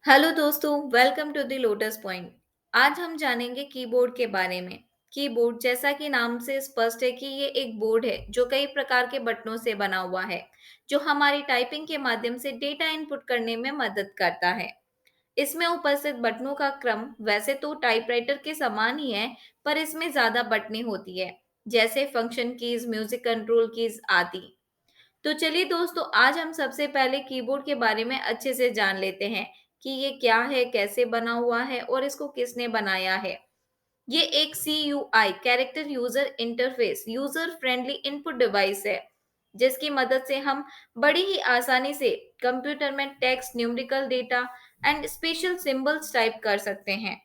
Hello दोस्तों, welcome to the lotus point. आज हम जानेंगे कीबोर्ड के बारे में। कीबोर्ड जैसा कि नाम से स्पष्ट है कि ये एक बोर्ड है जो कई प्रकार के बटनों से बना हुआ है, जो हमारी टाइपिंग के माध्यम से डेटा इनपुट करने में मदद करता है। इसमें उपस्थित बटनों का क्रम वैसे तो टाइपराइटर के समान ही है, पर इसमें ज्यादा बटनें होती है, जैसे function keys, music control keys आदि। तो चलिए दोस्तों, आज हम सबसे पहले कीबोर्ड के बारे में अच्छे से जान लेते हैं कि ये क्या है, कैसे बना हुआ है और इसको किसने बनाया है। ये एक CUI character user interface user friendly input device है, जिसकी मदद से हम बड़ी ही आसानी से कंप्यूटर में text, numerical data and special symbols type कर सकते हैं।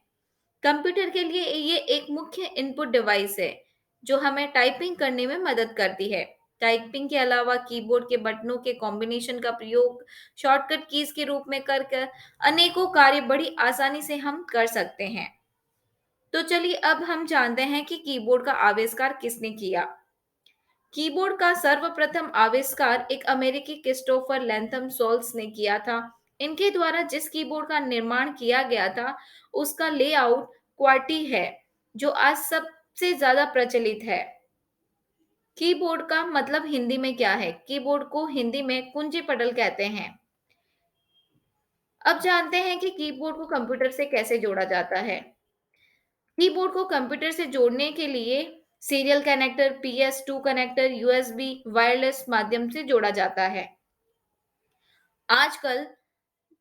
कंप्यूटर के लिए ये एक मुख्य इनपुट डिवाइस है जो हमें टाइपिंग करने में मदद करती है। टाइपिंग के अलावा कीबोर्ड के बटनों के कॉम्बिनेशन का प्रयोग शॉर्टकट कीज के रूप में कर कर अनेकों कार्य बड़ी आसानी से हम कर सकते हैं। तो चलिए अब हम जानते हैं कि कीबोर्ड का आविष्कार किसने किया। कीबोर्ड का सर्वप्रथम आविष्कार एक अमेरिकी क्रिस्टोफर लैंथम सोल्स ने किया था। इनके द्वारा जिस कीबोर्ड का निर्माण किया गया था, उसका लेआउट क्वार्टी है, जो आज सबसे ज्यादा प्रचलित है। कीबोर्ड का मतलब हिंदी में क्या है? कीबोर्ड को हिंदी में कुंजी पटल कहते हैं। अब जानते हैं कि कीबोर्ड को कंप्यूटर से कैसे जोड़ा जाता है। कीबोर्ड को कंप्यूटर से जोड़ने के लिए serial connector, PS2 connector, USB wireless माध्यम से जोड़ा जाता है। आजकल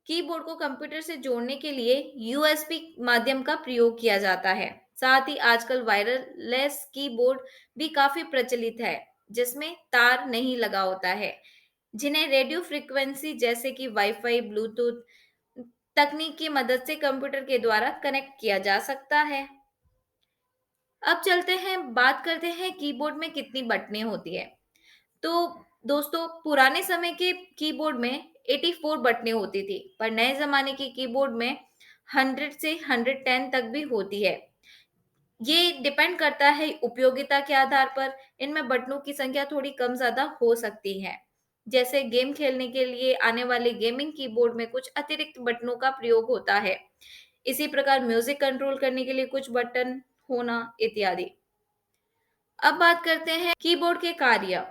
कीबोर्ड को कंप्यूटर से जोड़ने के लिए USB माध्यम का प्रयोग किया जाता है। साथ ही आजकल वायरलेस कीबोर्ड भी काफी प्रचलित है, जिसमें तार नहीं लगा होता है, जिन्हें रेडियो फ्रीक्वेंसी जैसे कि वाईफाई, ब्लूटूथ तकनीक की मदद से कंप्यूटर के द्वारा कनेक्ट किया जा सकता है। अब चलते हैं, बात करते हैं कीबोर्ड में कितनी बटनें होती है। तो दोस्तों, पुराने समय के कीबोर्ड में 84 बटनें होती थी, पर नए जमाने के कीबोर्ड में 100 से 110 तक भी होती है। ये डिपेंड करता है उपयोगिता के आधार पर। इनमें बटनों की संख्या थोड़ी कम ज्यादा हो सकती है। जैसे गेम खेलने के लिए आने वाले गेमिंग कीबोर्ड में कुछ अतिरिक्त बटनों का प्रयोग होता है। इसी प्रकार म्यूजिक कंट्रोल करने के लिए कुछ बटन होना इत्यादि। अब बात करते हैं कीबोर्ड के कार्य।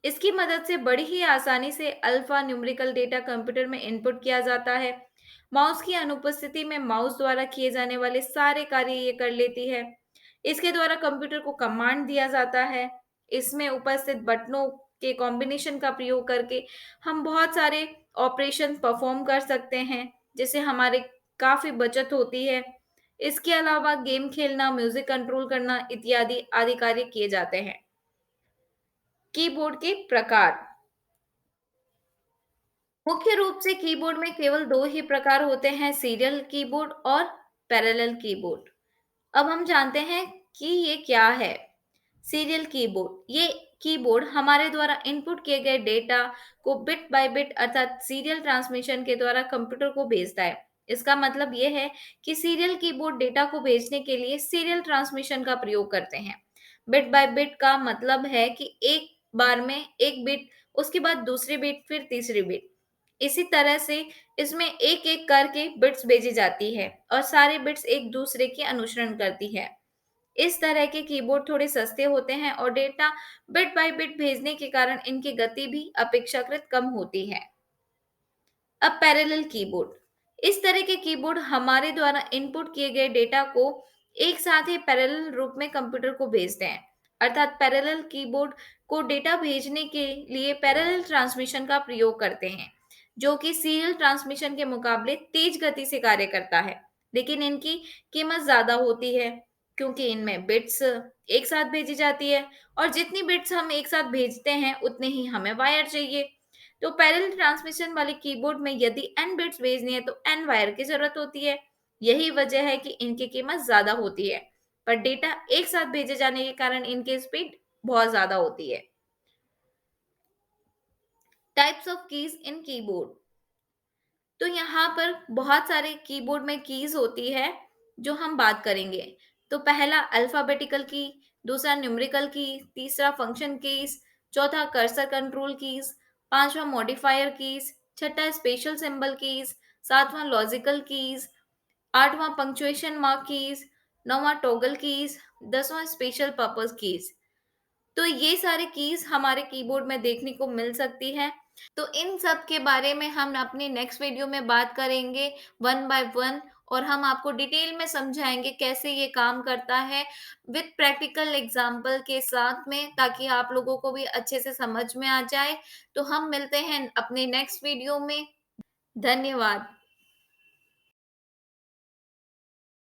इसकी मदद से बड़ी ही आसानी से अल्फा न्यूमेरिकल डेटा कंप्यूटर में इनपुट किया जाता है। माउस की अनुपस्थिति में माउस द्वारा किए जाने वाले सारे कार्य ये कर लेती है। इसके द्वारा कंप्यूटर को कमांड दिया जाता है। इसमें उपस्थित बटनों के कॉम्बिनेशन का प्रयोग करके हम बहुत सारे ऑपरेशन परफॉर्म कर सकते हैं, जिससे हमारे काफी बचत होती है। इसके अलावा गेम खेलना, म्यूजिक कंट्रोल करना इत्यादि आदि कार्य किए जाते हैं। कीबोर्ड के प्रकार। मुख्य रूप से कीबोर्ड में केवल दो ही प्रकार होते हैं, सीरियल कीबोर्ड और पैरेलल कीबोर्ड। अब हम जानते हैं कि ये क्या है। सीरियल कीबोर्ड, ये कीबोर्ड हमारे द्वारा इनपुट किए गए डेटा को बिट बाय बिट अर्थात सीरियल ट्रांसमिशन के द्वारा कंप्यूटर को भेजता है। इसका मतलब यह है कि सीरियल कीबोर्ड डेटा को भेजने के लिए सीरियल ट्रांसमिशन का प्रयोग करते हैं। बिट बाय बिट का मतलब है कि एक बार में एक बिट, उसके बाद दूसरी बिट, फिर तीसरी बिट। इसी तरह से इसमें एक एक करके बिट्स भेजी जाती है और सारे बिट्स एक दूसरे की अनुसरण करती है। इस तरह के कीबोर्ड थोड़े सस्ते होते हैं और डेटा बिट बाय बिट भेजने के कारण इनकी गति भी अपेक्षाकृत कम होती है। अब पैरेलल कीबोर्ड, इस तरह के कीबोर्ड हमारे द्वारा इनपुट किए गए डेटा को एक साथ ही पैरेलल रूप में कंप्यूटर को भेजते हैं। अर्थात पैरेलल कीबोर्ड को डेटा भेजने के लिए पैरेलल ट्रांसमिशन का प्रयोग करते हैं, जो कि सीरियल ट्रांसमिशन के मुकाबले तेज गति से कार्य करता है। लेकिन इनकी कीमत ज्यादा होती है, क्योंकि इनमें बिट्स एक साथ भेजी जाती है, और जितनी बिट्स हम एक साथ भेजते हैं उतने ही हमें वायर चाहिए। तो पैरेलल ट्रांसमिशन वाले कीबोर्ड में यदि n बिट्स भेजनी है तो n वायर की जरूरत होती है। यही वजह है कि इनकी कीमत ज्यादा होती है, पर डेटा एक साथ भेजे जाने के कारण इनकी स्पीड बहुत ज्यादा होती है। Types of keys in keyboard. तो यहाँ पर बहुत सारे कीबोर्ड में कीज होती है, जो हम बात करेंगे। तो पहला अल्फाबेटिकल की, दूसरा न्यूमेरिकल की, तीसरा फंक्शन कीज, चौथा कर्सर कंट्रोल कीज, पांचवा मॉडिफायर कीज, छठा स्पेशल सिंबल कीज, 7वां लॉजिकल कीज़, 8वां पंक्चुएशन मार्क कीज़, 9वां टॉगल कीज़, 10वां स्पेशल पर्पज़ कीज़। तो ये सारे कीज़ हमारे कीबोर्ड में देखने को मिल सकती है। तो इन सब के बारे में हम अपने नेक्स्ट वीडियो में बात करेंगे वन बाय वन, और हम आपको डिटेल में समझाएँगे कैसे ये काम करता है विद प्रैक्टिकल एग्ज़ाम्पल के साथ में, ताकि आप लोगों को भी अच्छे से समझ में आ जाए। तो हम मिलते हैं अपने नेक्स्ट वीडियो में। धन्यवाद।